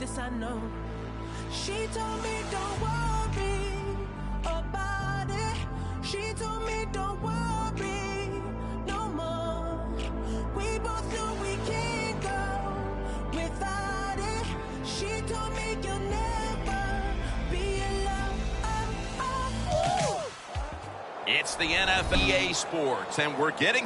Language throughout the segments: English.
this I know. She told me don't worry about it. She told me don't worry no more. We both know we can't go without it. She told me you'll never be alone. It's the NFL EA Sports, and we're getting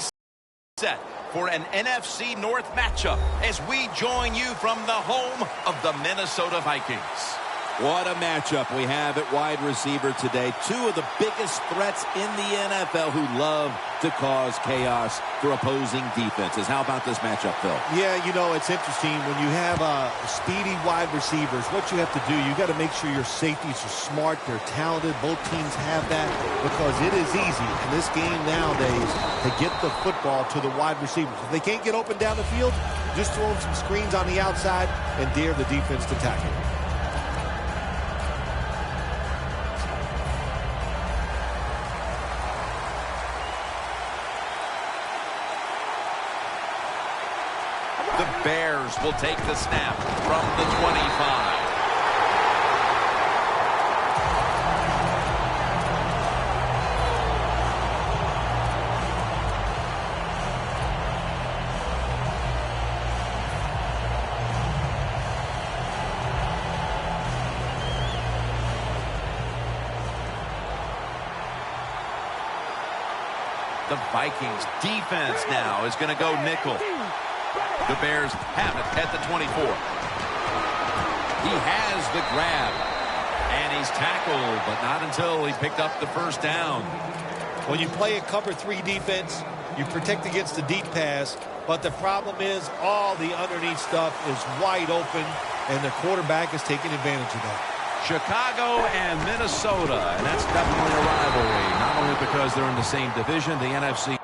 set for an NFC North matchup as we join you from the home of the Minnesota Vikings. What a matchup we have at wide receiver today. Two of the biggest threats in the NFL who love to cause chaos for opposing defenses. How about this matchup, Phil? Yeah, you know, it's interesting. When you have speedy wide receivers, what you have to do, you got to make sure your safeties are smart, they're talented. Both teams have that because it is easy in this game nowadays to get the football to the wide receivers. If they can't get open down the field, just throw them some screens on the outside and dare the defense to tackle. The Bears will take the snap from the 25. The Vikings defense now is going to go nickel. The Bears have it at the 24. He has the grab. And he's tackled, but not until he picked up the first down. When you play a cover 3 defense, you protect against the deep pass, but the problem is all the underneath stuff is wide open, and the quarterback is taking advantage of that. Chicago and Minnesota, and that's definitely a rivalry, not only because they're in the same division, the NFC.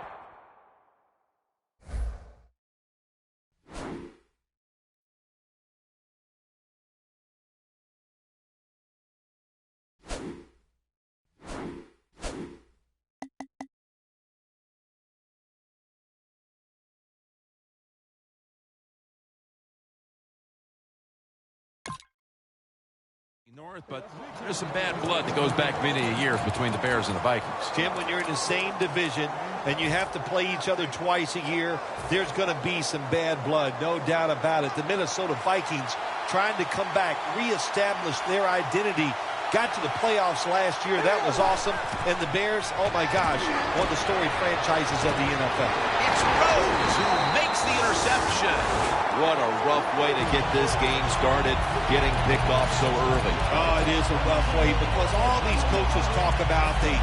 North, but there's some bad blood that goes back many years between the Bears and the Vikings. Jim, when you're in the same division and you have to play each other twice a year, there's going to be some bad blood, no doubt about it. The Minnesota Vikings trying to come back, reestablish their identity, got to the playoffs last year. That was awesome. And the Bears, oh my gosh, one of the storied franchises of the NFL. It's Rose who makes the interception. What a rough way to get this game started, getting picked off so early. Oh, it is a rough way because all these coaches talk about, they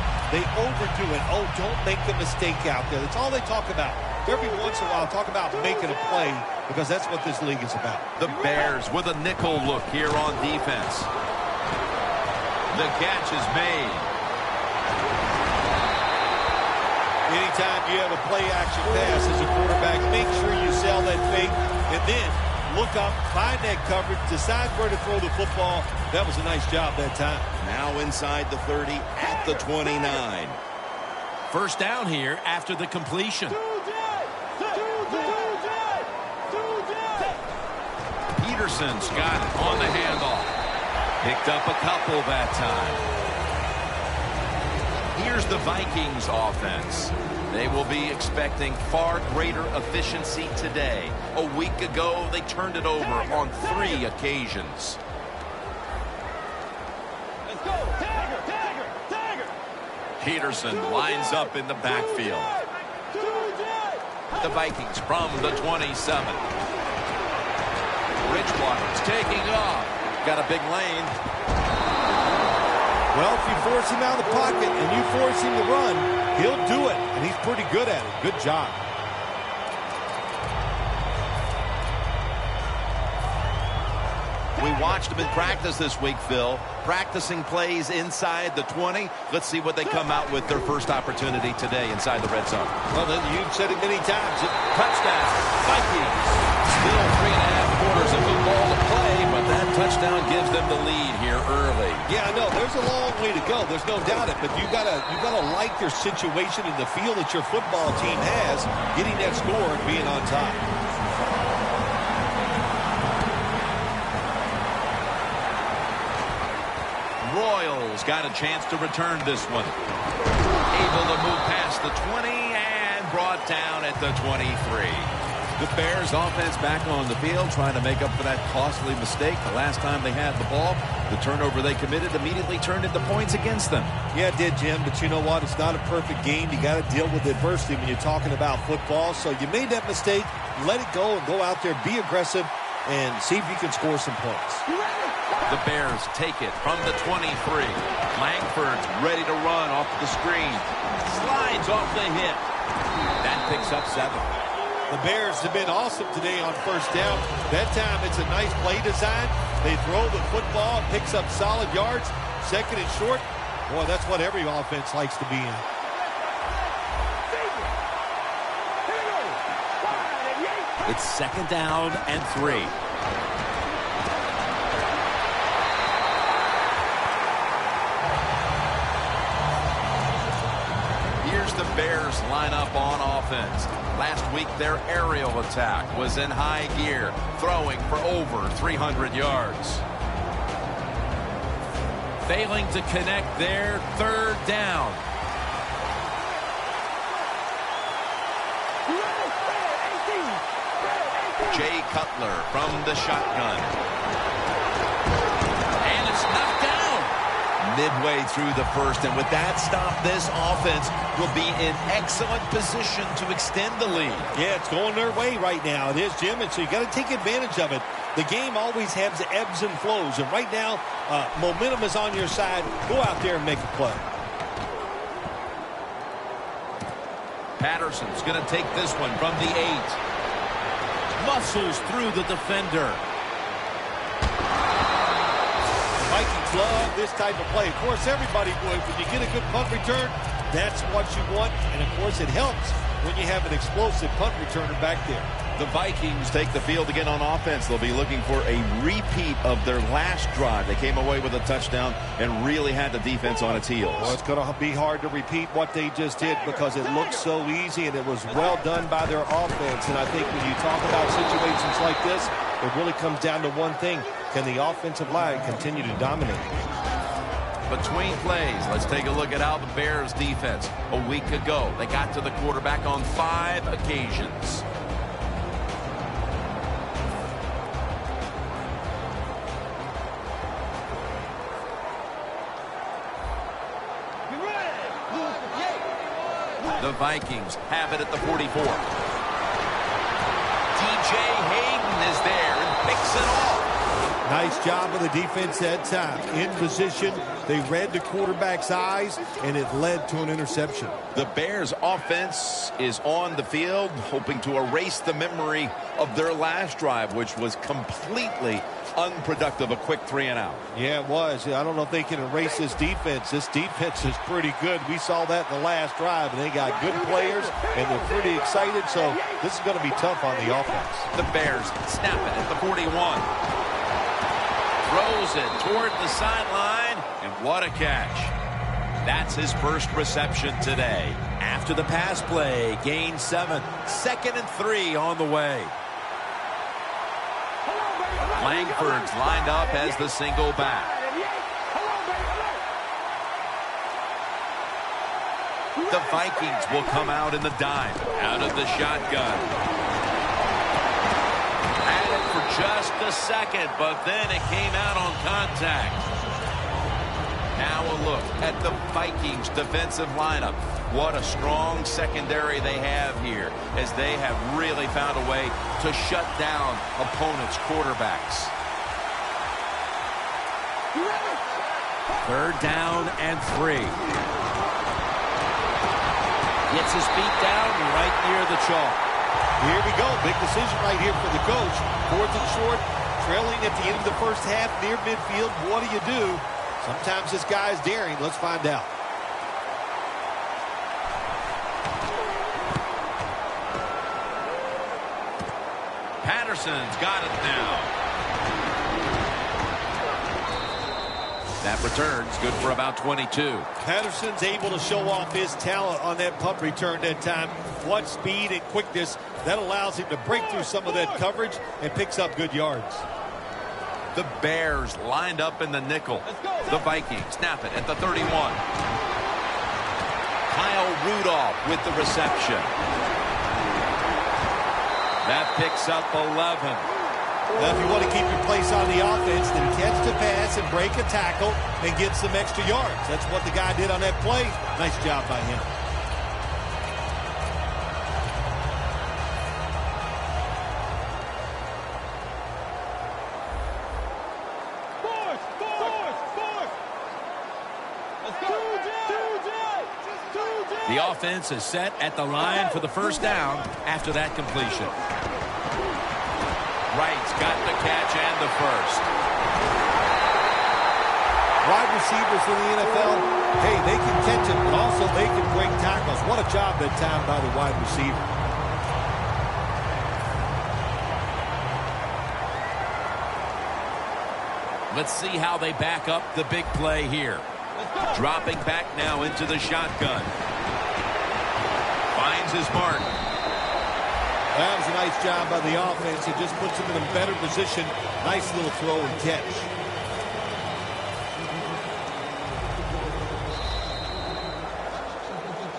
overdo it. Oh, don't make a mistake out there. That's all they talk about. Every once in a while, talk about making a play because that's what this league is about. The Bears with a nickel look here on defense. The catch is made. Anytime you have a play-action pass as a quarterback, make sure you sell that fake and then look up, find that coverage, decide where to throw the football. That was a nice job that time. Now inside the 30 at the 29. First down here after the completion. Peterson's got it on the handoff. Picked up a couple that time. Here's the Vikings offense. They will be expecting far greater efficiency today. A week ago, they turned it over on 3 occasions. Let's go. Tagger. Peterson lines up in the backfield. The Vikings from the 27. Bridgewater's taking off. Got a big lane. Well, if you force him out of the pocket and you force him to run, he'll do it, and he's pretty good at it. Good job. We watched him in practice this week, Phil. Practicing plays inside the 20. Let's see what they come out with their first opportunity today inside the red zone. Well, then you've said it many times. Touchdown, Vikings. Still 3.5 quarters of football to play, but that touchdown gives them the lead here early. Yeah, I know. There's a long way to go. There's no doubt it. But you gotta like your situation and the feel that your football team has, getting that score and being on top. Bears got a chance to return this one. Able to move past the 20 and brought down at the 23. The Bears offense back on the field trying to make up for that costly mistake. The last time they had the ball, the turnover they committed immediately turned into points against them. Yeah, it did, Jim, but you know what? It's not a perfect game. You got to deal with adversity when you're talking about football. So you made that mistake, let it go, and go out there, be aggressive, and see if you can score some points. The Bears take it from the 23. Langford's ready to run off the screen. Slides off the hit. That picks up 7. The Bears have been awesome today on first down. That time it's a nice play design. They throw the football, picks up solid yards. Second and short. Boy, that's what every offense likes to be in. It's second down and 3. Here's the Bears lineup on offense. Last week, their aerial attack was in high gear, throwing for over 300 yards. Failing to connect there, third down. Jay Cutler from the shotgun. And it's knocked down midway through the first. And with that stop, this offense will be in excellent position to extend the lead. Yeah, it's going their way right now. It is, Jim, and so you got to take advantage of it. The game always has ebbs and flows, and right now, momentum is on your side. Go out there and make a play. Patterson's going to take this one from the 8. Muscles through the defender. Vikings love this type of play. Of course, everybody would. When you get a good punt return, that's what you want. And, of course, it helps when you have an explosive punt returner back there. The Vikings take the field again on offense. They'll be looking for a repeat of their last drive. They came away with a touchdown and really had the defense on its heels. Well, it's going to be hard to repeat what they just did because it looks so easy and it was well done by their offense. And I think when you talk about situations like this, it really comes down to one thing. Can the offensive line continue to dominate? Between plays, let's take a look at how the Bears defense a week ago. They got to the quarterback on 5 occasions. The Vikings have it at the 44. DJ Hayden is there and picks it off. Nice job of the defense that time. In position, they read the quarterback's eyes, and it led to an interception. The Bears offense is on the field, hoping to erase the memory of their last drive, which was completely unproductive, a quick 3-and-out. Yeah, it was. I don't know if they can erase this defense. This defense is pretty good. We saw that in the last drive, and they got good players, and they're pretty excited, so this is going to be tough on the offense. The Bears snap it at the 41. Throws it toward the sideline, and what a catch. That's his first reception today. After the pass play, gain 7. Second and 3 on the way. Langford's lined up as the single back. The Vikings will come out in the dime. Out of the shotgun. Had it for just a second, but then it came out on contact. Now a look at the Vikings defensive lineup. What a strong secondary they have here, as they have really found a way to shut down opponents' quarterbacks. Third down and 3. Gets his feet down right near the chalk. Here we go. Big decision right here for the coach. 4th and short, trailing at the end of the first half near midfield. What do you do? Sometimes this guy's daring. Let's find out. Patterson's got it now. That return's good for about 22. Patterson's able to show off his talent on that punt return that time. What speed and quickness that allows him to break through some of that coverage and picks up good yards. The Bears lined up in the nickel. The Vikings snap it at the 31. Kyle Rudolph with the reception. That picks up 11. Well, if you want to keep your place on the offense, then catch the pass and break a tackle and get some extra yards. That's what the guy did on that play. Nice job by him. The offense is set at the line for the first down after that completion. Wright's got the catch and the first. Wide receivers in the NFL, hey, they can catch it, but also they can break tackles. What a job that time by the wide receiver. Let's see how they back up the big play here. Dropping back now into the shotgun. Finds his mark. That was a nice job by the offense. It just puts them in a better position. Nice little throw and catch.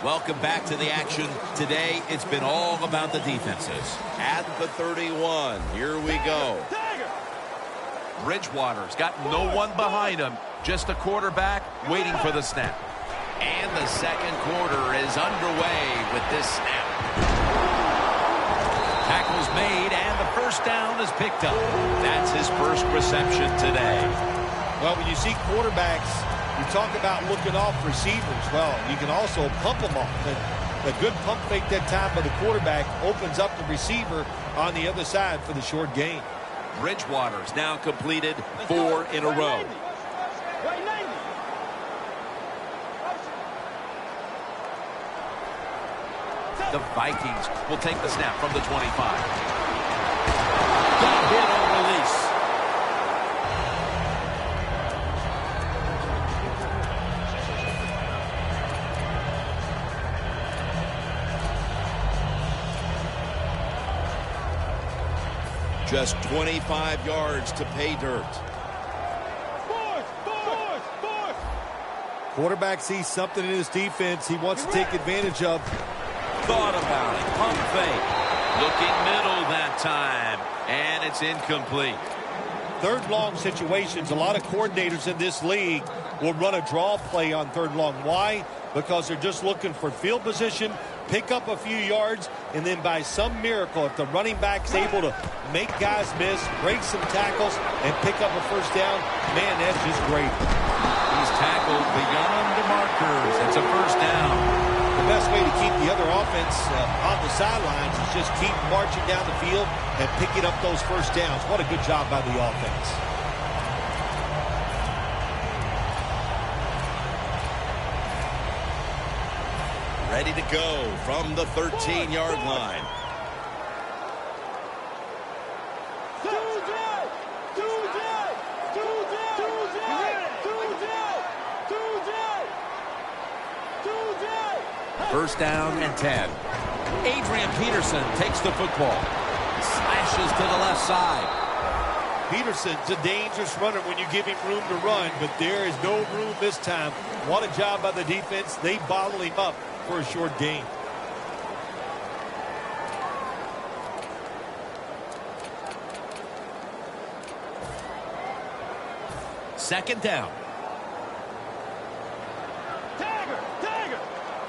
Welcome back to the action. Today, it's been all about the defenses. At the 31, here we go. Bridgewater's got no one behind him. Just a quarterback waiting for the snap. And the second quarter is underway with this snap. Tackle's made, and the first down is picked up. That's his first reception today. Well, when you see quarterbacks, you talk about looking off receivers. Well, you can also pump them off. A good pump fake that time by the quarterback opens up the receiver on the other side for the short gain. Bridgewater's now completed 4 in a row. The Vikings will take the snap from the 25. Got hit on release. Just 25 yards to pay dirt. Quarterback sees something in his defense he wants to take advantage of. Thought about it. Pump fake. Looking middle that time. And it's incomplete. Third long situations, a lot of coordinators in this league will run a draw play on third long. Why? Because they're just looking for field position, pick up a few yards, and then by some miracle, if the running back's able to make guys miss, break some tackles, and pick up a first down, man, that's just great. He's tackled beyond the markers. It's a first down. The best way to keep the other offense on the sidelines is just keep marching down the field and picking up those first downs. What a good job by the offense. Ready to go from the 13-yard line. First down and 10. Adrian Peterson takes the football. Slashes to the left side. Peterson's a dangerous runner when you give him room to run, but there is no room this time. What a job by the defense. They bottle him up for a short gain. Second down.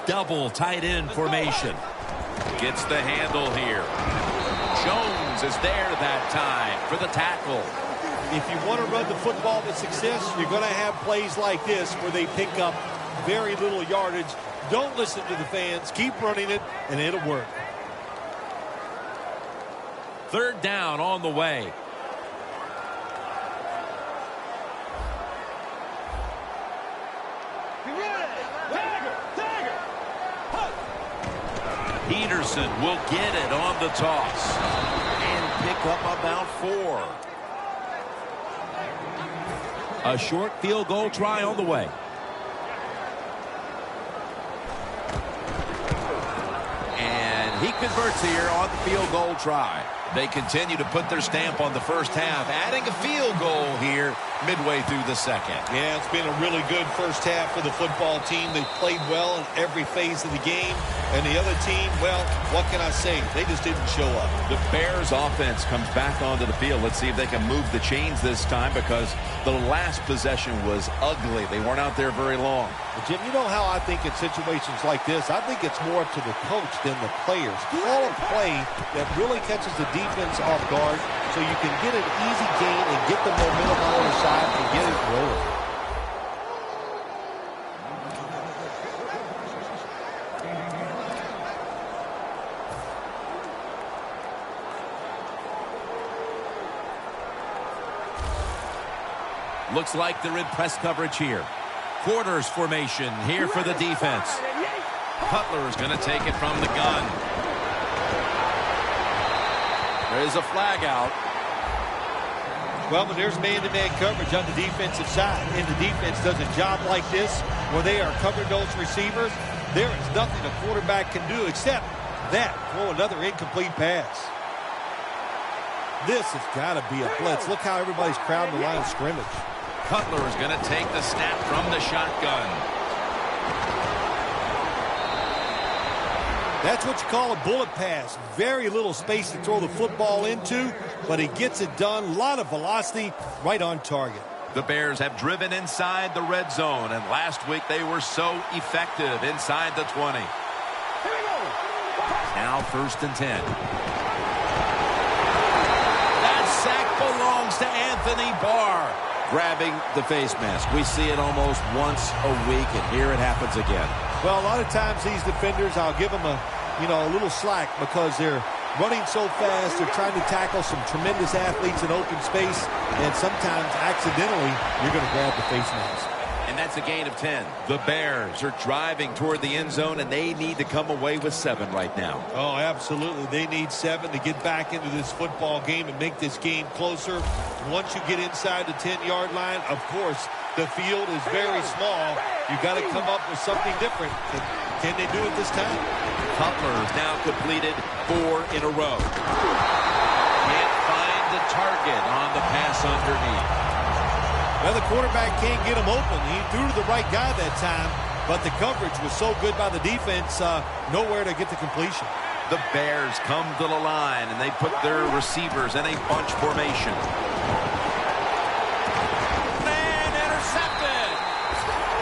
Double tight end formation. Gets the handle here. Jones is there that time for the tackle. If you want to run the football with success, you're going to have plays like this where they pick up very little yardage. Don't listen to the fans. Keep running it, and it'll work. Third down on the way. Peterson will get it on the toss and pick up about 4. A short field goal try on the way. And he converts here on the field goal try. They continue to put their stamp on the first half, adding a field goal here midway through the second. Yeah, it's been a really good first half for the football team. They played well in every phase of the game. And the other team, well, what can I say? They just didn't show up. The Bears offense comes back onto the field. Let's see if they can move the chains this time, because the last possession was ugly. They weren't out there very long. But Jim, you know how I think in situations like this, I think it's more up to the coach than the players. Call a play that really catches the defense off guard so you can get an easy gain and get the momentum on your side and get it rolling. Looks like they're in press coverage here. Quarters formation here for the defense. Cutler is going to take it from the gun. There's a flag out. Well, but there's man-to-man coverage on the defensive side, and the defense does a job like this where they are covering those receivers. There is nothing a quarterback can do except that, throw another incomplete pass. This has got to be a blitz. Look how everybody's crowding the line of scrimmage. Cutler is going to take the snap from the shotgun. That's what you call a bullet pass. Very little space to throw the football into, but he gets it done. A lot of velocity, right on target. The Bears have driven inside the red zone, and last week they were so effective inside the 20. Now 1st and 10. That sack belongs to Anthony Barr. Grabbing the face mask. We see it almost once a week, and here it happens again. Well, a lot of times these defenders, I'll give them a little slack because they're running so fast. They're trying to tackle some tremendous athletes in open space, and sometimes accidentally you're going to grab the face mask. And that's a gain of 10. The Bears are driving toward the end zone, and they need to come away with 7 right now. Oh, absolutely. They need 7 to get back into this football game and make this game closer. Once you get inside the 10-yard line, of course, the field is very small. You've got to come up with something different. Can they do it this time? Cutler has now completed 4 in a row. Can't find the target on the pass underneath. Well, the quarterback can't get him open. He threw to the right guy that time, but the coverage was so good by the defense, nowhere to get the completion. The Bears come to the line, and they put their receivers in a bunch formation. Man, intercepted!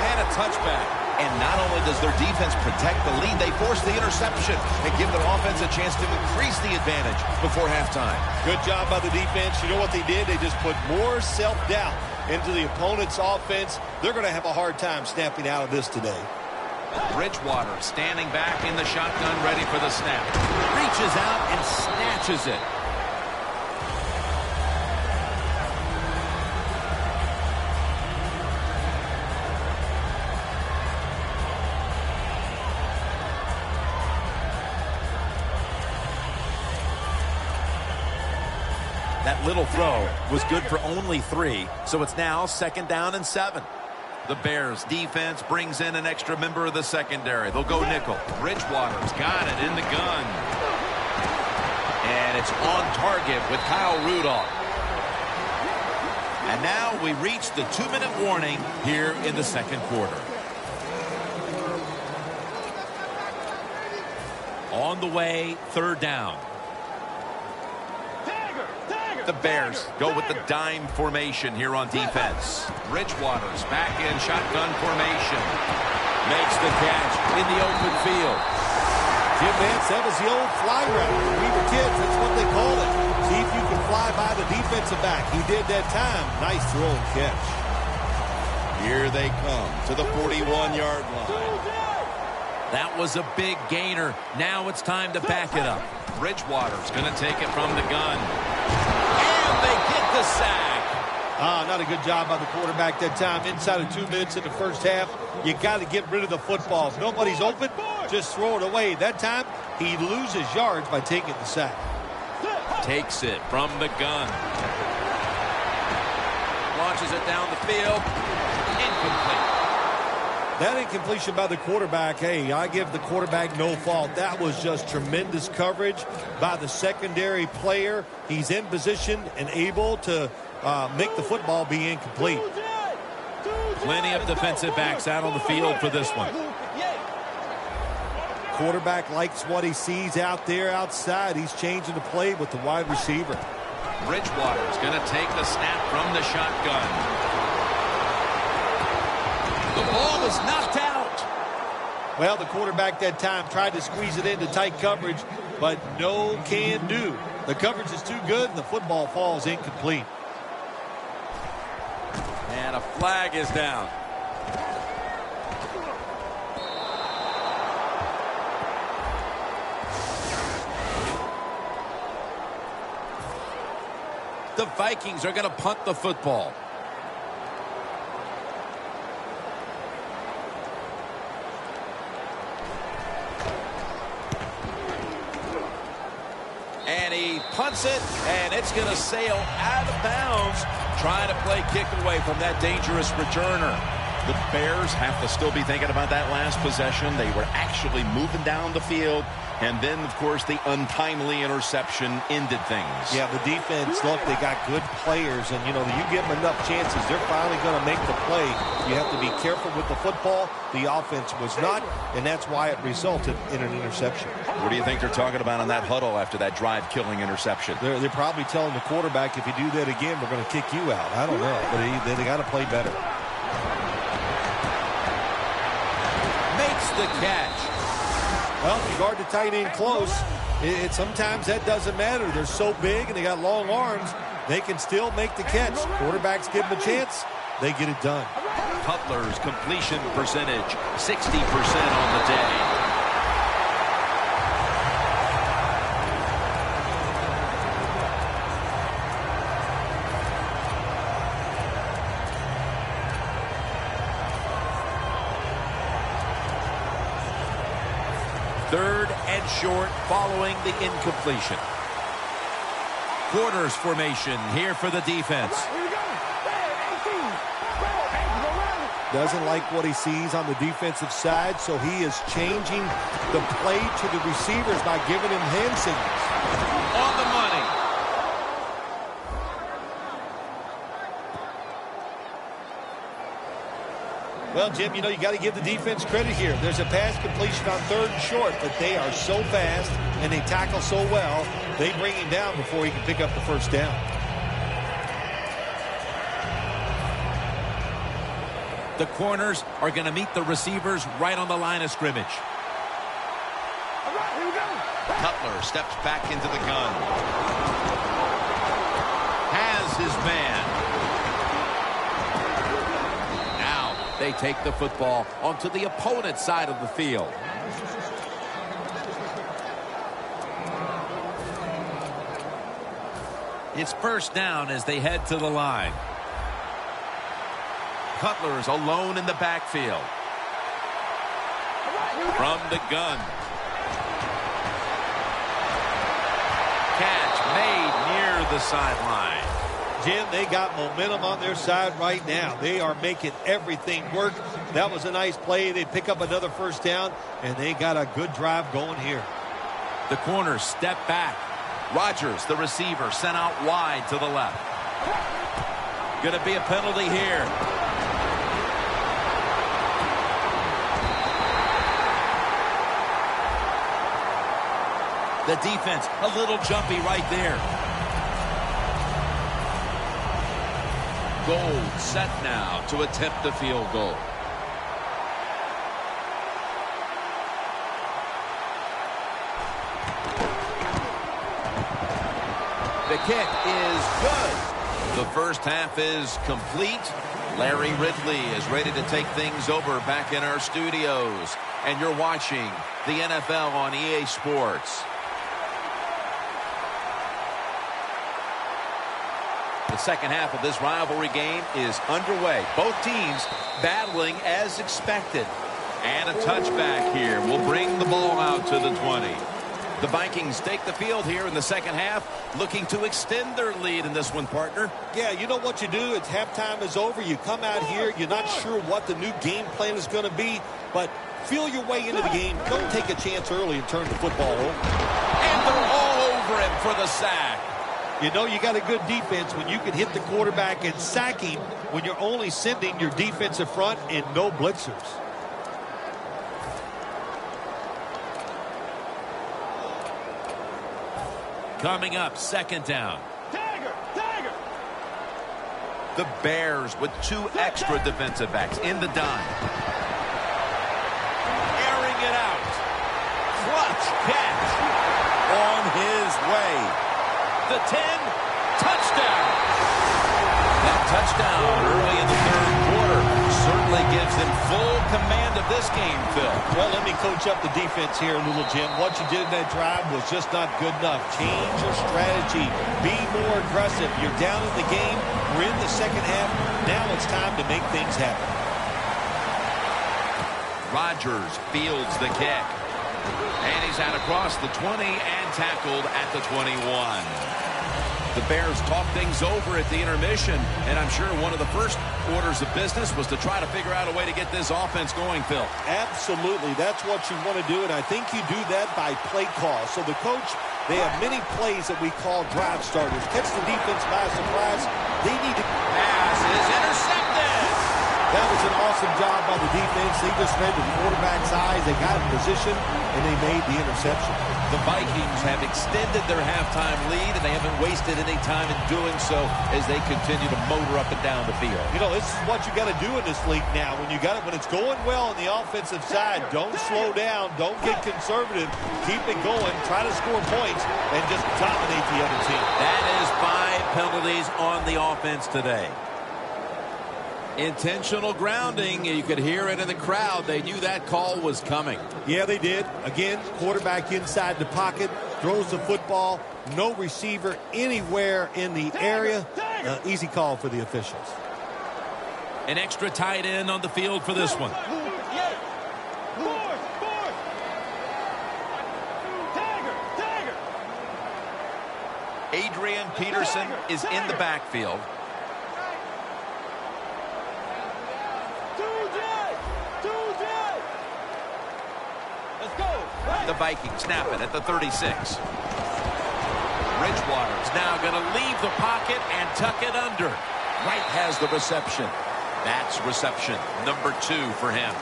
And a touchback. And not only does their defense protect the lead, they force the interception and give their offense a chance to increase the advantage before halftime. Good job by the defense. You know what they did? They just put more self-doubt into the opponent's offense. They're going to have a hard time snapping out of this today. Bridgewater standing back in the shotgun, ready for the snap. Reaches out and snatches it. That little throw was good for only 3, so it's now 2nd down and 7. The Bears defense brings in an extra member of the secondary. They'll go nickel. Bridgewater's got it in the gun. And it's on target with Kyle Rudolph. And now we reach the 2-minute warning here in the second quarter. On the way, 3rd down. The Bears go with the dime formation here on defense. Bridgewater's back in shotgun formation. Makes the catch in the open field. Jim Nantz, that was the old fly route. When we were kids, that's what they called it. See if you can fly by the defensive back. He did that time. Nice throw and catch. Here they come to the 41-yard line. That was a big gainer. Now it's time to back it up. Bridgewater's going to take it from the gun. And they get the sack. Not a good job by the quarterback that time. Inside of 2 minutes in the first half, you got to get rid of the football. If nobody's open, just throw it away. That time, he loses yards by taking the sack. Takes it from the gun. Launches it down the field. Incomplete. That incompletion by the quarterback, hey, I give the quarterback no fault. That was just tremendous coverage by the secondary player. He's in position and able to make the football be incomplete. Plenty of defensive backs out on the field for this one. Quarterback likes what he sees out there outside. He's changing the play with the wide receiver. Bridgewater's going to take the snap from the shotgun. The ball is knocked out. Well, the quarterback that time tried to squeeze it into tight coverage, but no can do. The coverage is too good, and the football falls incomplete. And a flag is down. The Vikings are going to punt the football. And he punts it, and it's going to sail out of bounds, trying to play kick away from that dangerous returner. The Bears have to still be thinking about that last possession. They were actually moving down the field, and then, of course, the untimely interception ended things. Yeah, the defense, look, they got good players, and, you know, you give them enough chances, they're finally going to make the play. You have to be careful with the football. The offense was not, and that's why it resulted in an interception. What do you think they're talking about in that huddle after that drive-killing interception? They're probably telling the quarterback, if you do that again, we're going to kick you out. I don't know, but they got to play better. Makes the catch. Well, if you guard the tight end close, sometimes that doesn't matter. They're so big and they got long arms, they can still make the catch. Quarterbacks give them a chance, they get it done. Cutler's completion percentage, 60% on the day. Third and short following the incompletion. Quarters formation here for the defense. Doesn't like what he sees on the defensive side, so he is changing the play to the receivers by giving him hand signals. On the money. Well, Jim, you know, you got to give the defense credit here. There's a pass completion on third and short, but they are so fast and they tackle so well, they bring him down before he can pick up the first down. The corners are going to meet the receivers right on the line of scrimmage. Cutler steps back into the gun. Has his man. Now they take the football onto the opponent's side of the field. It's first down as they head to the line. Cutler is alone in the backfield. From the gun. Catch made near the sideline. Jim, they got momentum on their side right now. They are making everything work. That was a nice play. They pick up another first down, and they got a good drive going here. The corners step back. Rodgers, the receiver, sent out wide to the left. Going to be a penalty here. The defense a little jumpy right there. Gold set now to attempt the field goal. The kick is good. The first half is complete. Larry Ridley is ready to take things over back in our studios. And you're watching the NFL on EA Sports. The second half of this rivalry game is underway. Both teams battling as expected. And a touchback here will bring the ball out to the 20. The Vikings take the field here in the second half, looking to extend their lead in this one, partner. Yeah, you know what you do? It's halftime is over. You come out here. You're not sure what the new game plan is going to be, but feel your way into the game. Don't take a chance early and turn the football over. And they're all over him for the sack. You know you got a good defense when you can hit the quarterback and sack him when you're only sending your defensive front and no blitzers. Coming up, second down. Tiger! Tiger! The Bears with 2 extra defensive backs in the dime. Airing it out. Clutch catch. On his way. The 10, touchdown. That touchdown early in the third quarter certainly gives them full command of this game, Phil. Well, let me coach up the defense here, little Jim. What you did in that drive was just not good enough. Change your strategy. Be more aggressive. You're down in the game. We're in the second half. Now it's time to make things happen. Rodgers fields the kick. And he's out across the 20 and tackled at the 21. The Bears talk things over at the intermission, and I'm sure one of the first orders of business was to try to figure out a way to get this offense going, Phil. Absolutely. That's what you want to do, and I think you do that by play call. So the coach, they have many plays that we call drive starters. Catch the defense by surprise. They need to... Pass is intercepted. That was an awesome job by the defense. They just read the quarterback's eyes. They got in position, and they made the interception. The Vikings have extended their halftime lead, and they haven't wasted any time in doing so as they continue to motor up and down the field. You know, this is what you got to do in this league now. When it's going well on the offensive side, don't slow down. Don't get conservative. Keep it going. Try to score points and just dominate the other team. That is 5 penalties on the offense today. Intentional grounding. You could hear it in the crowd. They knew that call was coming. Yeah, they did. Again, quarterback inside the pocket, throws the football, no receiver anywhere in the area. Easy call for the officials. An extra tight end on the field for this one. Adrian Peterson is in the backfield. The Vikings snap it at the 36. Bridgewater's now going to leave the pocket and tuck it under. Wright has the reception. That's reception number 2 for him.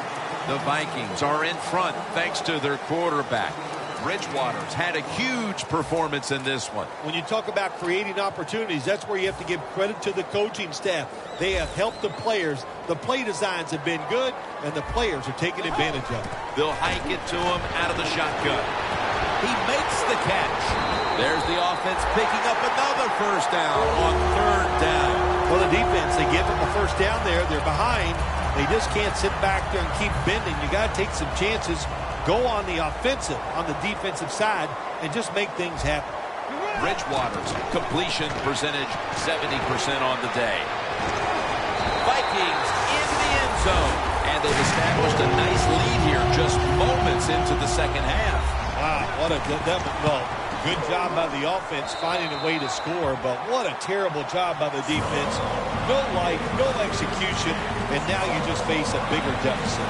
The Vikings are in front thanks to their quarterback. Bridgewater's had a huge performance in this one. When you talk about creating opportunities, that's where you have to give credit to the coaching staff. They have helped the players. The play designs have been good, and the players are taking advantage of it. They'll hike it to him out of the shotgun. He makes the catch. There's the offense picking up another first down on third down. Well, the defense, they give them a first down there. They're behind. They just can't sit back there and keep bending. You got to take some chances. Go on the offensive, on the defensive side, and just make things happen. Bridgewater's completion percentage 70% on the day. Vikings in the end zone, and they've established a nice lead here just moments into the second half. Wow, what a good job by the offense finding a way to score, but what a terrible job by the defense. No life, no execution, and now you just face a bigger deficit.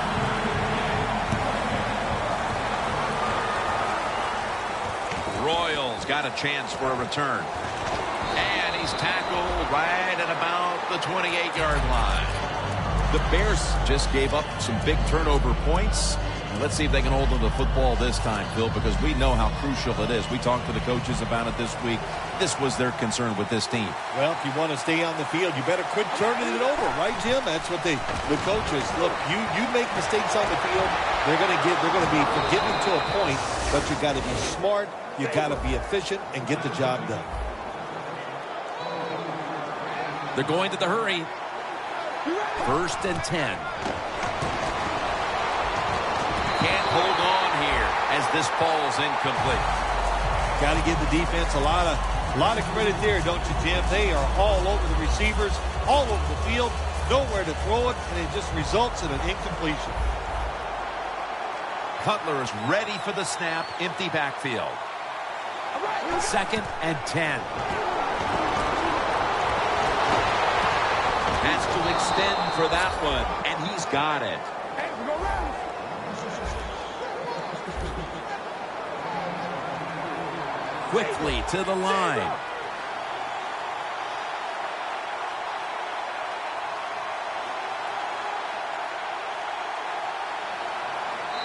Royals got a chance for a return. And he's tackled right at about the 28-yard line. The Bears just gave up some big turnover points. And let's see if they can hold on to the football this time, Phil, because we know how crucial it is. We talked to the coaches about it this week. This was their concern with this team. Well, if you want to stay on the field, you better quit turning it over, right, Jim? That's what the coaches look. You make mistakes on the field, they're going to be forgiven to a point, but you got to be smart. You got to be efficient and get the job done. They're going to the hurry. 1st and 10. Can't hold on here as this falls incomplete. Got to give the defense a lot of credit there, don't you, Jim? They are all over the receivers, all over the field, nowhere to throw it, and it just results in an incompletion. Cutler is ready for the snap, empty backfield. 2nd and 10. Has to extend for that one, and he's got it. Quickly to the line.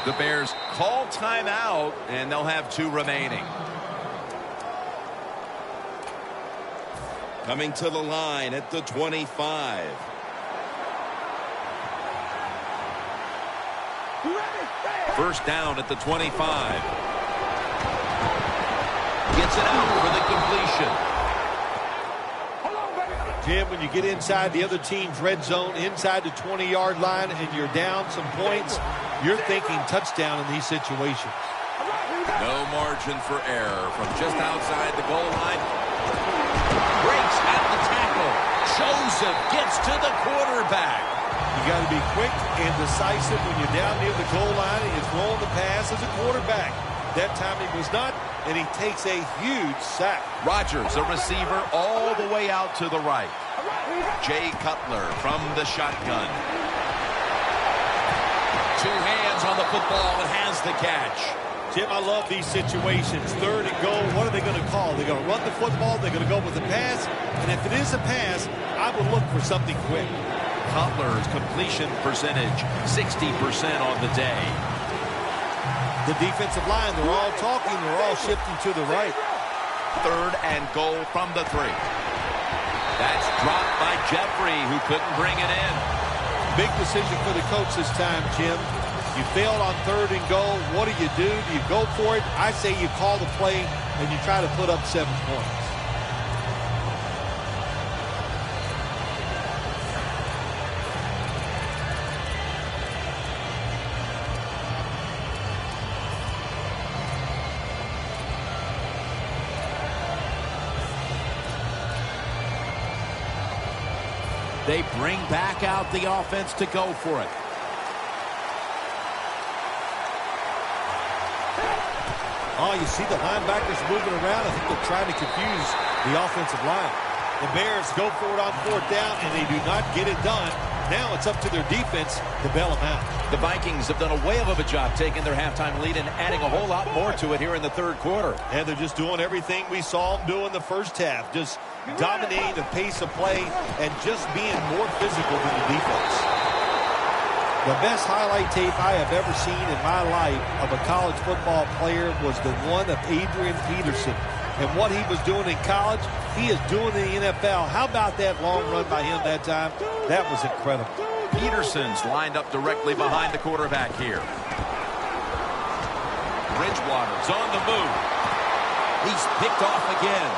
The Bears call timeout, and they'll have 2 remaining. Coming to the line at the 25. First down at the 25. Gets it out for the completion. Jim, when you get inside the other team's red zone, inside the 20-yard line, and you're down some points, you're thinking touchdown in these situations. No margin for error from just outside the goal line. Breaks at the tackle. Joseph gets to the quarterback. You got to be quick and decisive when you're down near the goal line and you're throwing the pass as a quarterback. That time he was not, and he takes a huge sack. Rodgers, a receiver all the way out to the right. Jay Cutler from the shotgun. 2 hands on the football and has the catch. Jim, I love these situations. 3rd and goal, what are they going to call? They're going to run the football, they're going to go with the pass, and if it is a pass, I would look for something quick. Cutler's completion percentage, 60% on the day. The defensive line, they're all talking, they're all shifting to the right. 3rd and goal from the 3. That's dropped by Jeffrey, who couldn't bring it in. Big decision for the coach this time, Jim. You failed on 3rd and goal. What do? Do you go for it? I say you call the play and you try to put up 7 points. They bring back out the offense to go for it. Oh, you see the linebackers moving around. I think they're trying to confuse the offensive line. The Bears go for it on 4th down, and they do not get it done. Now it's up to their defense to bail them out. The Vikings have done a whale of a job taking their halftime lead and adding a whole lot more to it here in the 3rd quarter. And they're just doing everything we saw them do in the first half. Just dominating the pace of play and just being more physical than the defense. The best highlight tape I have ever seen in my life of a college football player was the one of Adrian Peterson. And what he was doing in college, he is doing in the NFL. How about that long run by him that time? That was incredible. Peterson's lined up directly behind the quarterback here. Bridgewater's on the move. He's picked off again.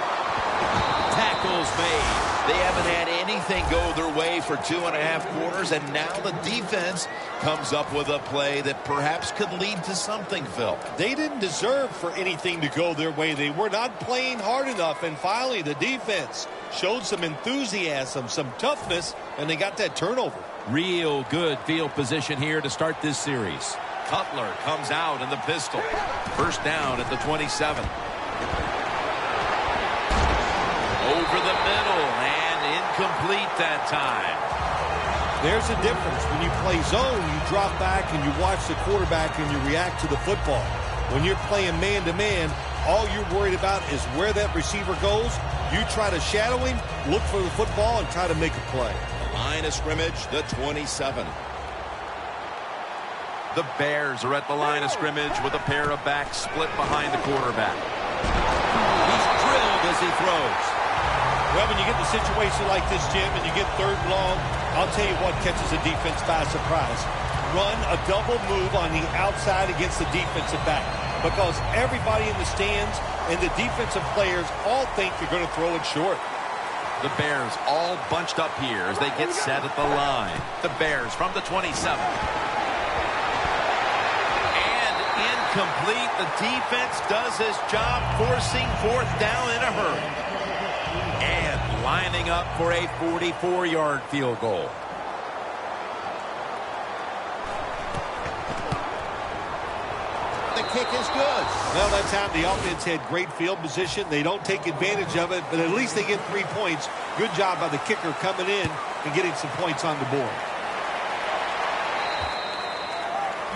Tackles made. They haven't had anything go their way for 2.5 quarters, and now the defense comes up with a play that perhaps could lead to something, Phil. They didn't deserve for anything to go their way. They were not playing hard enough, and finally the defense showed some enthusiasm, some toughness, and they got that turnover. Real good field position here to start this series. Cutler comes out in the pistol. First down at the 27. Over the middle and incomplete that time. There's a difference. When you play zone, you drop back and you watch the quarterback and you react to the football. When you're playing man-to-man, all you're worried about is where that receiver goes. You try to shadow him, look for the football, and try to make a play. Line of scrimmage, the 27. The Bears are at the line of scrimmage with a pair of backs split behind the quarterback. He's drilled as he throws. Well, when you get in a situation like this, Jim, and you get 3rd and long, I'll tell you what catches the defense by surprise. Run a double move on the outside against the defensive back, because everybody in the stands and the defensive players all think you're going to throw it short. The Bears all bunched up here as they get set at the line. The Bears from the 27. And incomplete. The defense does his job, forcing 4th down in a hurry. And lining up for a 44-yard field goal. The kick is good. Well, that time the offense had great field position. They don't take advantage of it, but at least they get 3 points. Good job by the kicker coming in and getting some points on the board.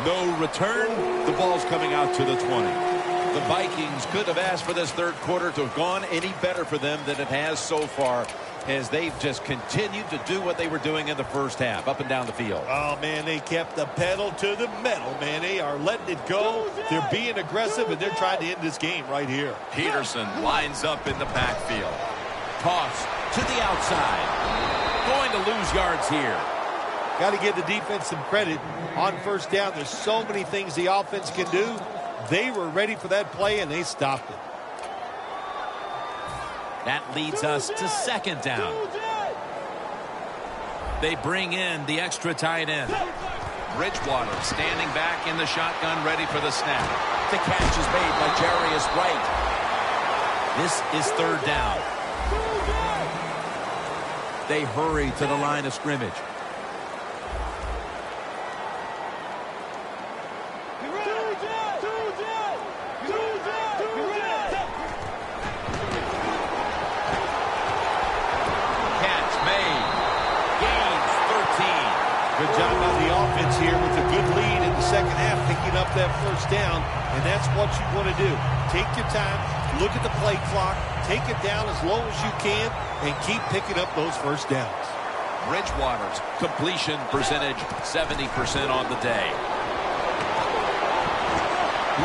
No return. The ball's coming out to the 20. The Vikings could have asked for this 3rd quarter to have gone any better for them than it has so far. as they've just continued to do what they were doing in the first half, up and down the field. Oh, man, they kept the pedal to the metal, man. They are letting it go. They're being aggressive, and they're trying to end this game right here. Peterson lines up in the backfield. Toss to the outside. Going to lose yards here. Got to give the defense some credit on first down. There's so many things the offense can do. They were ready for that play, and they stopped it. That leads us to second down. They bring in the extra tight end. Bridgewater standing back in the shotgun, ready for the snap. The catch is made by Jarius Wright. This is third down. They hurry to the line of scrimmage. Good job by the offense here with a good lead in the second half, picking up that first down, and that's what you want to do. Take your time, look at the play clock, take it down as low as you can, and keep picking up those first downs. Bridgewater's completion percentage 70% on the day.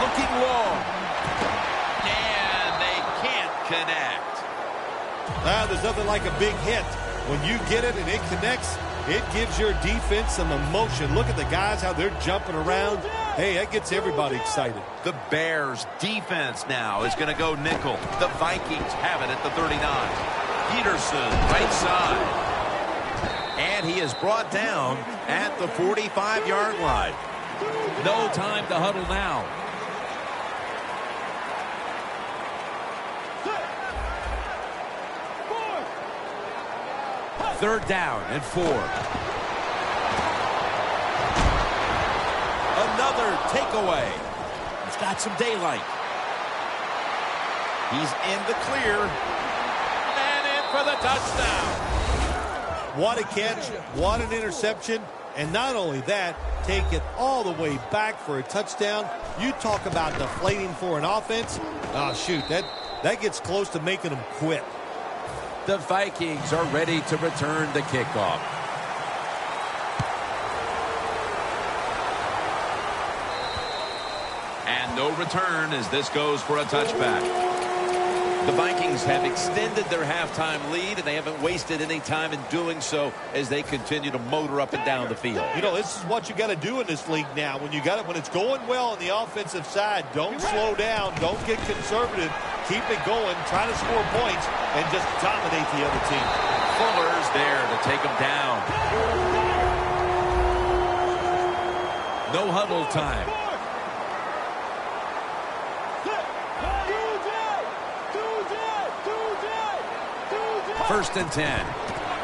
Looking long. And they can't connect. There's nothing like a big hit. When you get it and it connects, it gives your defense some emotion. Look at the guys, how they're jumping around. Hey, that gets everybody excited. The Bears defense now is going to go nickel. The Vikings have it at the 39. Peterson, right side. And he is brought down at the 45-yard line. No time to huddle now. Third down and 4. Another takeaway. He's got some daylight. He's in the clear. And in for the touchdown. What a catch. What an interception. And not only that, take it all the way back for a touchdown. You talk about deflating for an offense. Oh, shoot, that gets close to making them quit. The Vikings are ready to return the kickoff. And no return as this goes for a touchback. The Vikings have extended their halftime lead, and they haven't wasted any time in doing so as they continue to motor up and down the field. You know, this is what you got to do in this league now. When it's going well on the offensive side, don't slow down, don't get conservative. Keep it going, try to score points, and just dominate the other team. Fuller's there to take him down. No huddle time. First and 10.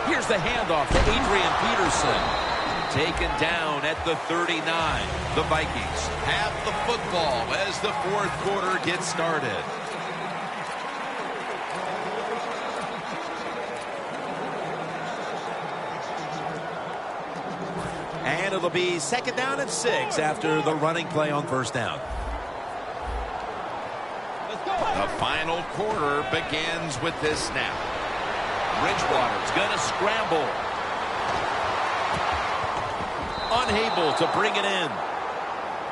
Here's the handoff to Adrian Peterson. Taken down at the 39. The Vikings have the football as the fourth quarter gets started. And it'll be second down and 6 after the running play on first down. The final quarter begins with this snap. Bridgewater's going to scramble. Unable to bring it in.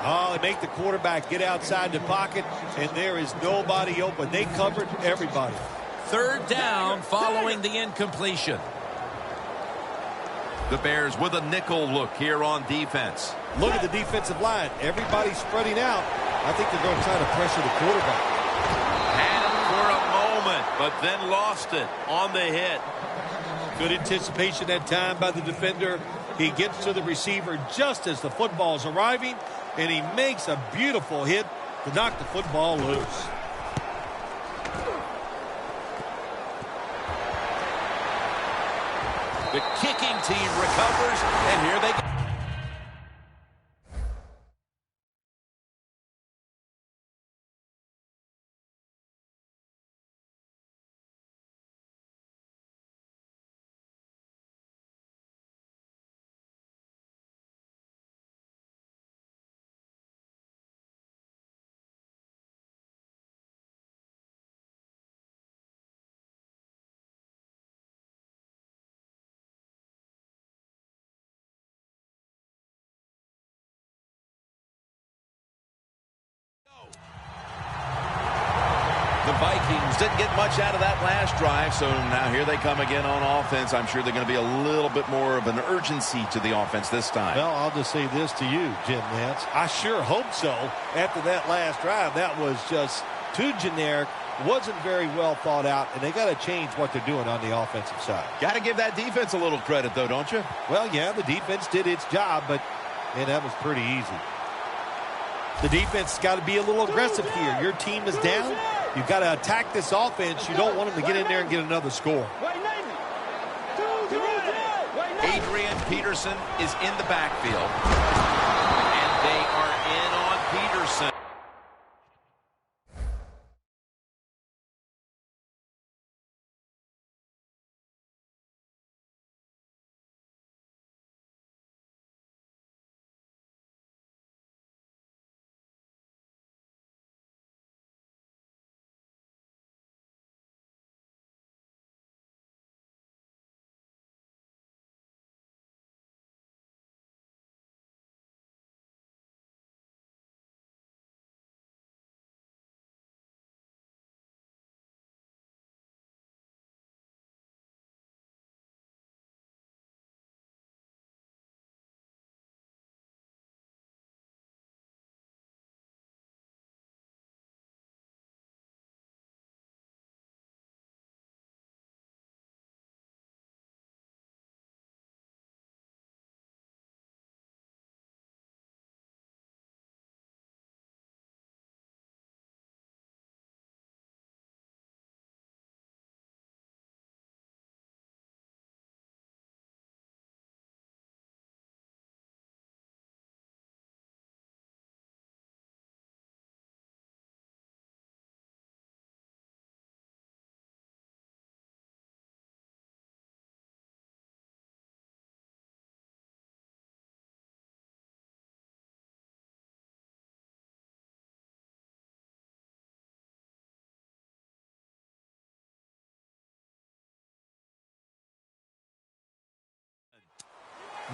Oh, they make the quarterback get outside the pocket, and there is nobody open. They covered everybody. Third down following the incompletion. The Bears with a nickel look here on defense. Look at the defensive line. Everybody's spreading out. I think they're going to try to pressure the quarterback. Had him for a moment, but then lost it on the hit. Good anticipation that time by the defender. He gets to the receiver just as the football's arriving, and he makes a beautiful hit to knock the football loose. The kicking team recovers, and here they go. Vikings didn't get much out of that last drive, so now here they come again on offense. I'm sure they're going to be a little bit more of an urgency to the offense this time. Well, I'll just say this to you, Jim Nance. I sure hope so. After that last drive, that was just too generic, wasn't very well thought out, and they got to change what they're doing on the offensive side. Got to give that defense a little credit, though, don't you? Well, yeah, the defense did its job, but man, that was pretty easy. The defense has got to be a little aggressive here. Your team is down. You've got to attack this offense. You don't want them to get in there and get another score. Adrian Peterson is in the backfield, and they are in on Peterson.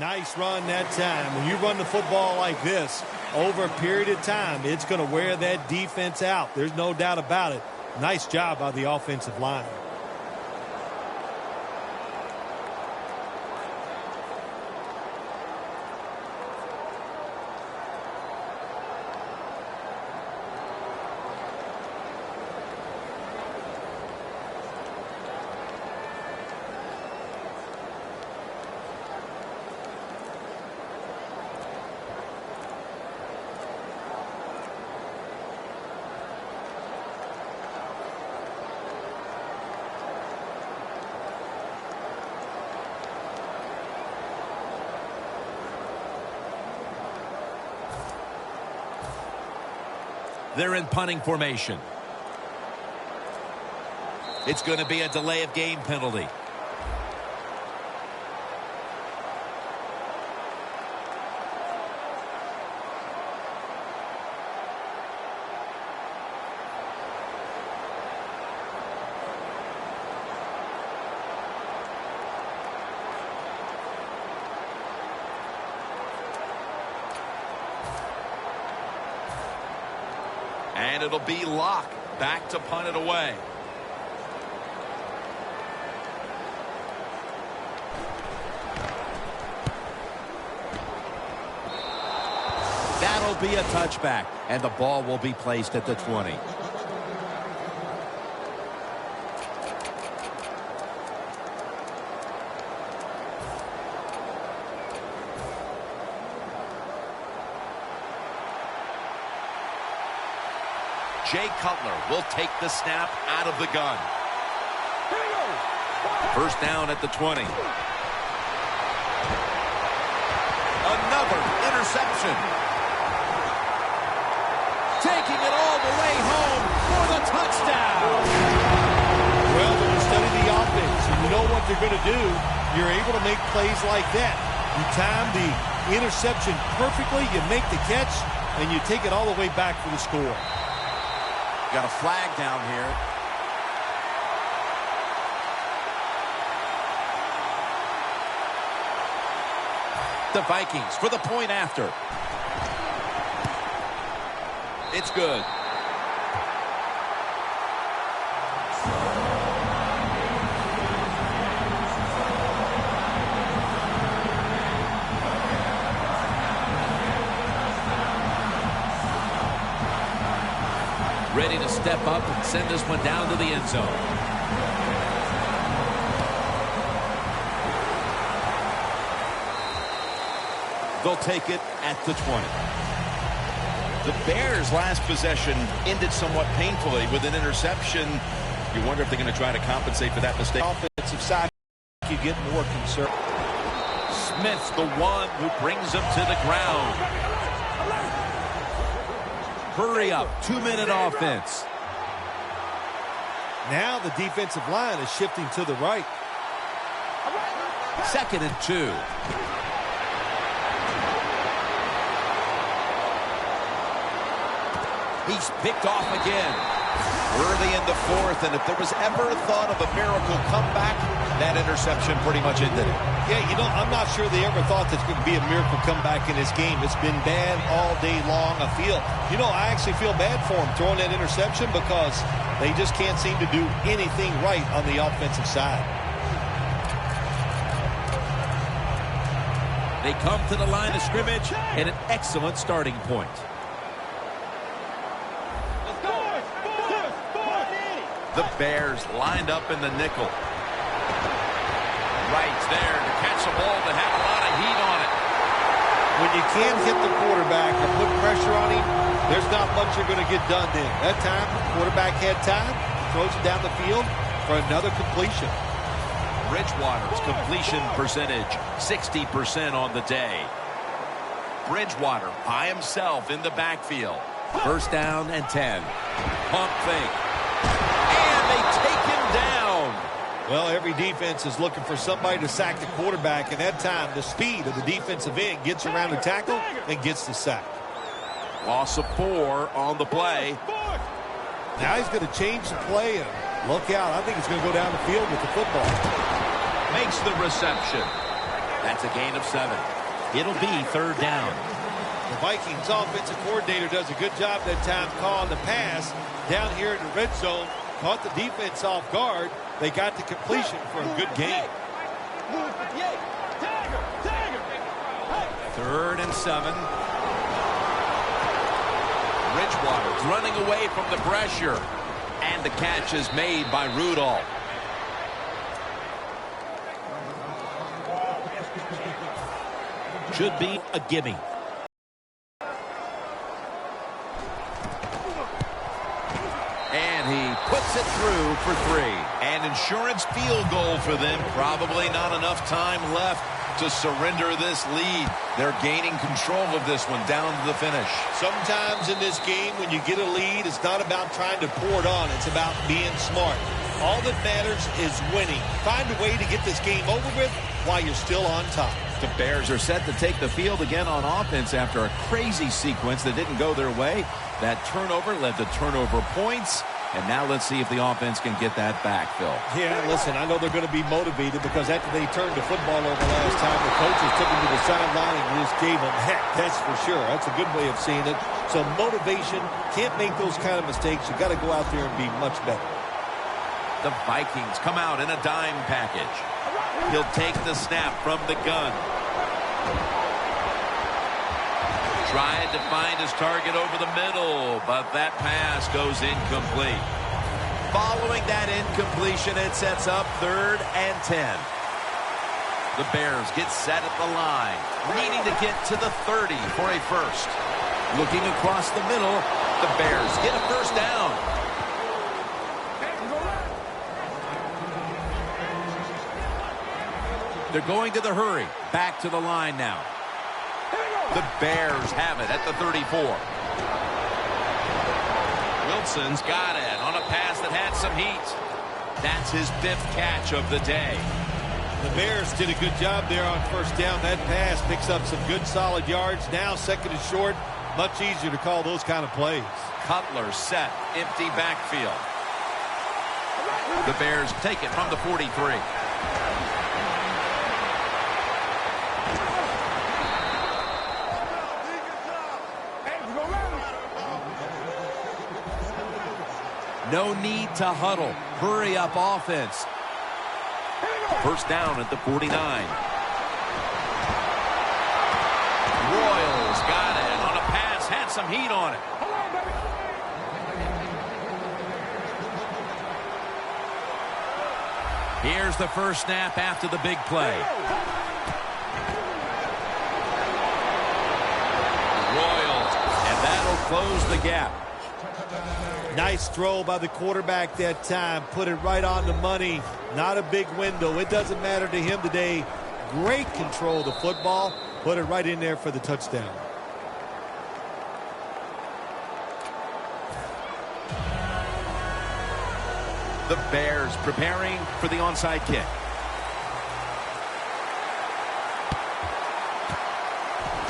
Nice run that time. When you run the football like this over a period of time, it's going to wear that defense out. There's no doubt about it. Nice job by the offensive line. They're in punting formation. It's going to be a delay of game penalty. And it'll be Locke back to punt it away. That'll be a touchback, and the ball will be placed at the 20. Jay Cutler will take the snap out of the gun. First down at the 20. Another interception. Taking it all the way home for the touchdown. Well, when you study the offense and you know what they're going to do, you're able to make plays like that. You time the interception perfectly, you make the catch, and you take it all the way back for the score. Got a flag down here. The Vikings for the point after. It's good. ready to step up and send this one down to the end zone. They'll take it at the 20. The Bears' last possession ended somewhat painfully with an interception. You wonder if they're going to try to compensate for that mistake. Offensive side, you get more concerned. Smith's the one who brings him to the ground. Hurry up, 2-minute offense. Now the defensive line is shifting to the right. 2nd and 2. He's picked off again. Early in the 4th, and if there was ever a thought of a miracle comeback, that interception pretty much ended it. Yeah, you know, I'm not sure they ever thought there's going to be a miracle comeback in this game. It's been bad all day long. I actually feel bad for them throwing that interception because they just can't seem to do anything right on the offensive side. They come to the line of scrimmage at an excellent starting point. The Bears lined up in the nickel. Right there to catch the ball that had a lot of heat on it. When you can't hit the quarterback or put pressure on him, there's not much you're going to get done then. That time, the quarterback had time, throws it down the field for another completion. Bridgewater's completion percentage, 60% on the day. Bridgewater by himself in the backfield. 1st down and 10. Pump fake. And they take him down. Well, every defense is looking for somebody to sack the quarterback, and that time the speed of the defensive end gets around the tackle and gets the sack. Loss of 4 on the play. Now he's going to change the play, and look out. I think he's going to go down the field with the football. Makes the reception. That's a gain of 7. It'll be 3rd down. The Vikings offensive coordinator does a good job that time calling the pass down here in the red zone. Caught the defense off guard. They got the completion for a good game. 3rd and 7. Bridgewater's running away from the pressure. And the catch is made by Rudolph. Should be a gimme. And he puts it through for 3. An insurance field goal for them. Probably not enough time left to surrender this lead. They're gaining control of this one down to the finish. Sometimes in this game, when you get a lead, it's not about trying to pour it on. It's about being smart. All that matters is winning. Find a way to get this game over with while you're still on top. The Bears are set to take the field again on offense after a crazy sequence that didn't go their way. That turnover led to turnover points. And now let's see if the offense can get that back, Phil. Yeah, listen, I know they're going to be motivated because after they turned the football over last time, the coaches took them to the sideline and just gave them heck, that's for sure. That's a good way of seeing it. So motivation, can't make those kind of mistakes. You've got to go out there and be much better. The Vikings come out in a dime package. He'll take the snap from the gun. Tried to find his target over the middle, but that pass goes incomplete. Following that incompletion, it sets up 3rd and 10. The Bears get set at the line, needing to get to the 30 for a first. Looking across the middle, the Bears get a 1st down. They're going to the hurry. Back to the line now. The Bears have it at the 34. Wilson's got it on a pass that had some heat. That's his 5th catch of the day. The Bears did a good job there on 1st down. That pass picks up some good solid yards. Now 2nd and short. Much easier to call those kind of plays. Cutler set, empty backfield. The Bears take it from the 43. No need to huddle. Hurry up offense. 1st down at the 49. Royals got it on a pass, had some heat on it. Here's the first snap after the big play. Royals, and that'll close the gap. Nice throw by the quarterback that time. Put it right on the money. Not a big window. It doesn't matter to him today. Great control of the football. Put it right in there for the touchdown. The Bears preparing for the onside kick.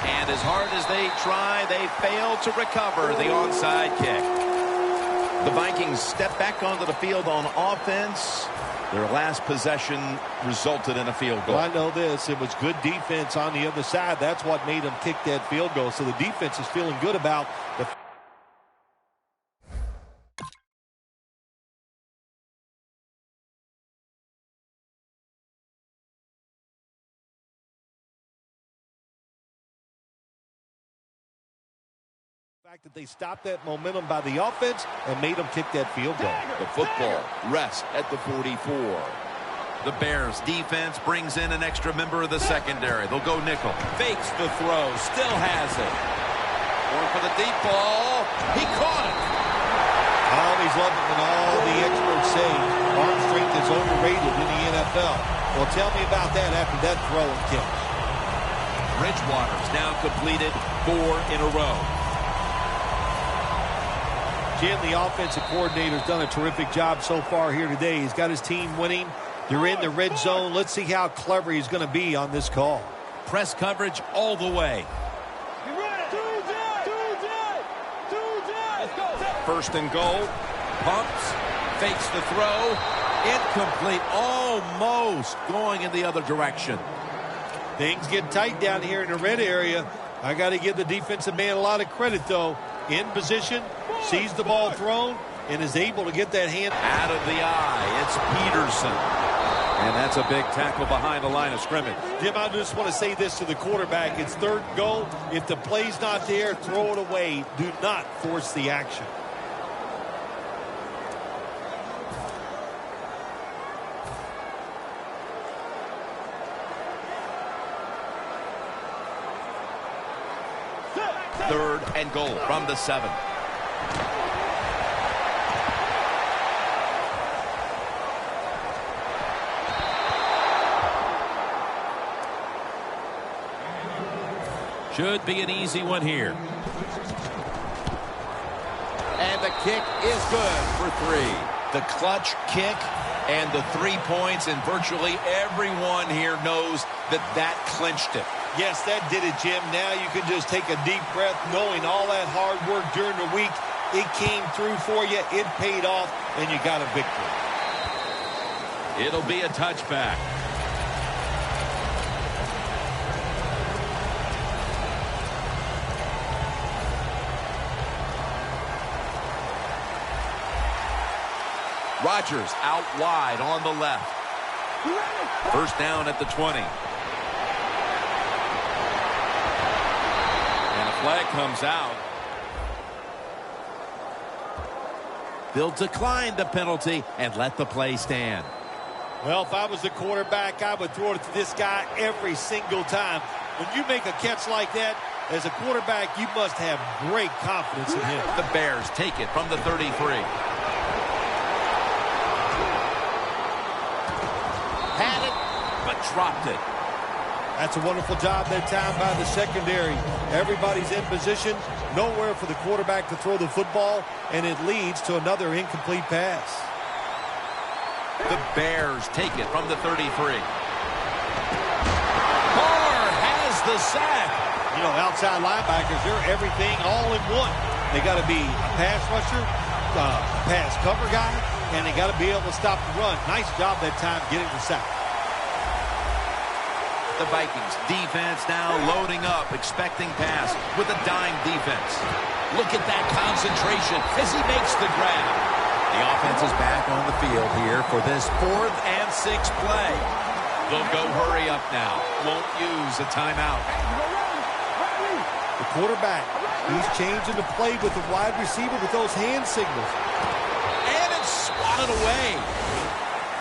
And as hard as they try, they fail to recover the onside kick. The Vikings step back onto the field on offense. Their last possession resulted in a field goal. Well, I know this. It was good defense on the other side. That's what made them kick that field goal. So the defense is feeling good about the fact that they stopped that momentum by the offense and made them kick that field goal. The football rests at the 44. The Bears defense brings in an extra member of the secondary. They'll go nickel. Fakes the throw. Still has it. Going for the deep ball. He caught it. I always love it when all the experts say arm strength is overrated in the NFL. Well, tell me about that after that throw and catch. Bridgewater's now completed 4 in a row. Jim, the offensive coordinator's done a terrific job so far here today. He's got his team winning. They're in the red zone. Let's see how clever he's going to be on this call. Press coverage all the way. First and goal. Pumps. Fakes the throw. Incomplete. Almost going in the other direction. Things get tight down here in the red area. I got to give the defensive man a lot of credit, though. In position, sees the ball thrown, and is able to get that hand out of the eye. It's Peterson. And that's a big tackle behind the line of scrimmage. Jim, I just want to say this to the quarterback. It's 3rd and goal. If the play's not there, throw it away. Do not force the action. Third and goal from the 7. Should be an easy one here. And the kick is good for 3. The clutch kick and the 3 points, and virtually everyone here knows that that clinched it. Yes, that did it, Jim. Now you can just take a deep breath knowing all that hard work during the week, it came through for you, it paid off, and you got a victory. It'll be a touchback. Rodgers out wide on the left. First down at the 20. And a flag comes out. They'll decline the penalty and let the play stand. Well, if I was the quarterback, I would throw it to this guy every single time. When you make a catch like that, as a quarterback, you must have great confidence in him. The Bears take it from the 33. Had it, but dropped it. That's a wonderful job that time by the secondary. Everybody's in position. Nowhere for the quarterback to throw the football, and it leads to another incomplete pass. The Bears take it from the 33. Barr has the sack. You know, outside linebackers, they're everything all in one. They got to be a pass rusher, pass cover guy, and they got to be able to stop the run. Nice job that time getting the sack. The Vikings defense now loading up, expecting pass with a dime defense. Look at that concentration as he makes the grab. The offense is back on the field here for this 4th and 6th play. They'll go hurry up now. Won't use a timeout. The quarterback, he's changing the play with the wide receiver with those hand signals. And it's swatted away.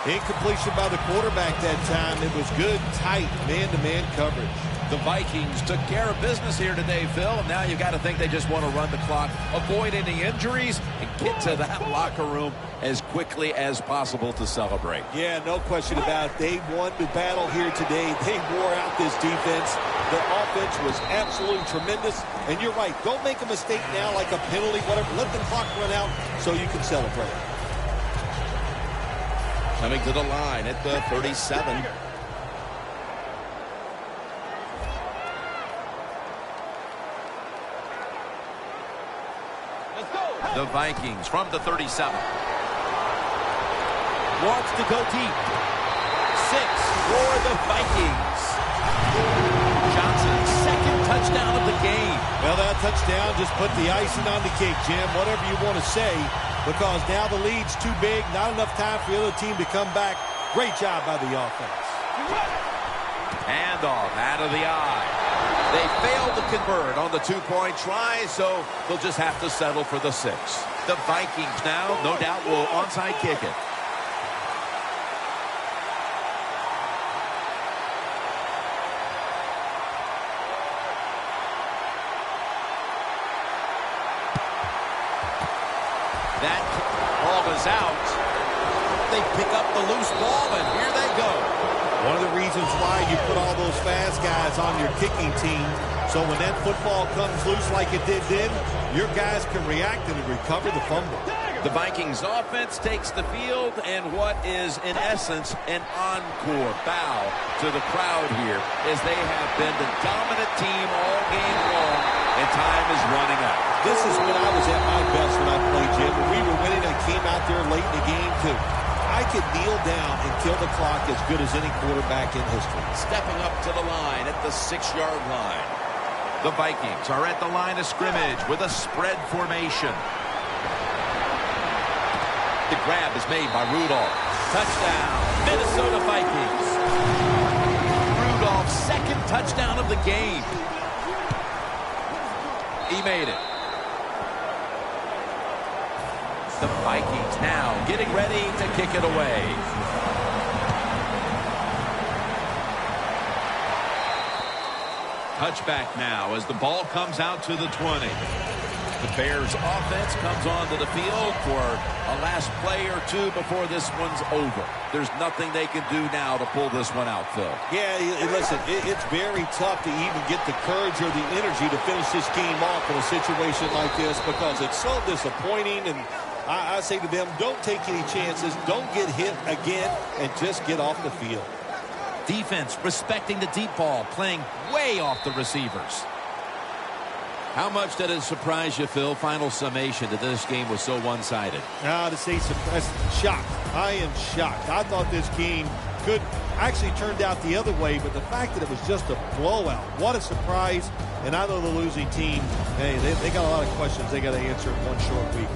Incompletion by the quarterback that time. It was good, tight, man-to-man coverage. The Vikings took care of business here today, Phil. And now you got to think they just want to run the clock, avoid any injuries, and get to that locker room as quickly as possible to celebrate. Yeah, no question about it. They won the battle here today. They wore out this defense. The offense was absolutely tremendous. And you're right. Don't make a mistake now like a penalty, whatever. Let the clock run out so you can celebrate. Coming to the line at the 37. The Vikings from the 37. Wants to go deep. 6 for the Vikings. Johnson, second touchdown of the game. Well, that touchdown just put the icing on the cake, Jim, whatever you want to say, because now the lead's too big, not enough time for the other team to come back. Great job by the offense. Handoff out of the eye. They failed to convert on the 2-point try, so they'll just have to settle for the 6. The Vikings now, no doubt, will onside kick it. That ball is out. They pick up the loose ball, and here they go. One of the reasons why you put all those fast guys on your kicking team, so when that football comes loose like it did then, your guys can react and recover the fumble. The Vikings offense takes the field, and what is, in essence, an encore bow to the crowd here, as they have been the dominant team all game long, and time is running out. This is when I was at my best when I played, Jim. When we were winning and came out there late in the game, too. I could kneel down and kill the clock as good as any quarterback in history. Stepping up to the line at the 6-yard line. The Vikings are at the line of scrimmage with a spread formation. The grab is made by Rudolph. Touchdown, Minnesota Vikings. Rudolph's second touchdown of the game. He made it. The Vikings now getting ready to kick it away. Touchback now as the ball comes out to the 20. The Bears offense comes onto the field for a last play or two before this one's over. There's nothing they can do now to pull this one out, Phil. Yeah, listen, it's very tough to even get the courage or the energy to finish this game off in a situation like this because it's so disappointing. And I say to them, don't take any chances. Don't get hit again and just get off the field. Defense respecting the deep ball, playing way off the receivers. How much did it surprise you, Phil, final summation, that this game was so one-sided? To say shocked. I am shocked. I thought this game could actually turned out the other way, but the fact that it was just a blowout, what a surprise. And I know the losing team, hey, they got a lot of questions they got to answer in one short week.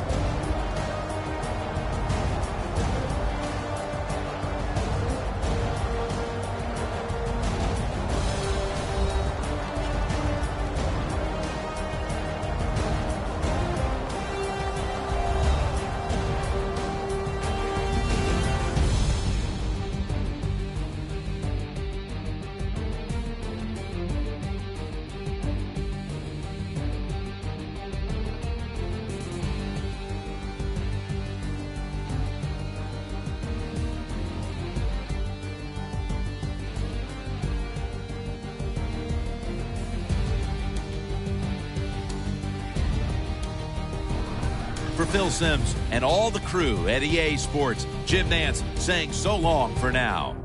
For Phil Simms and all the crew at EA Sports, Jim Nantz saying so long for now.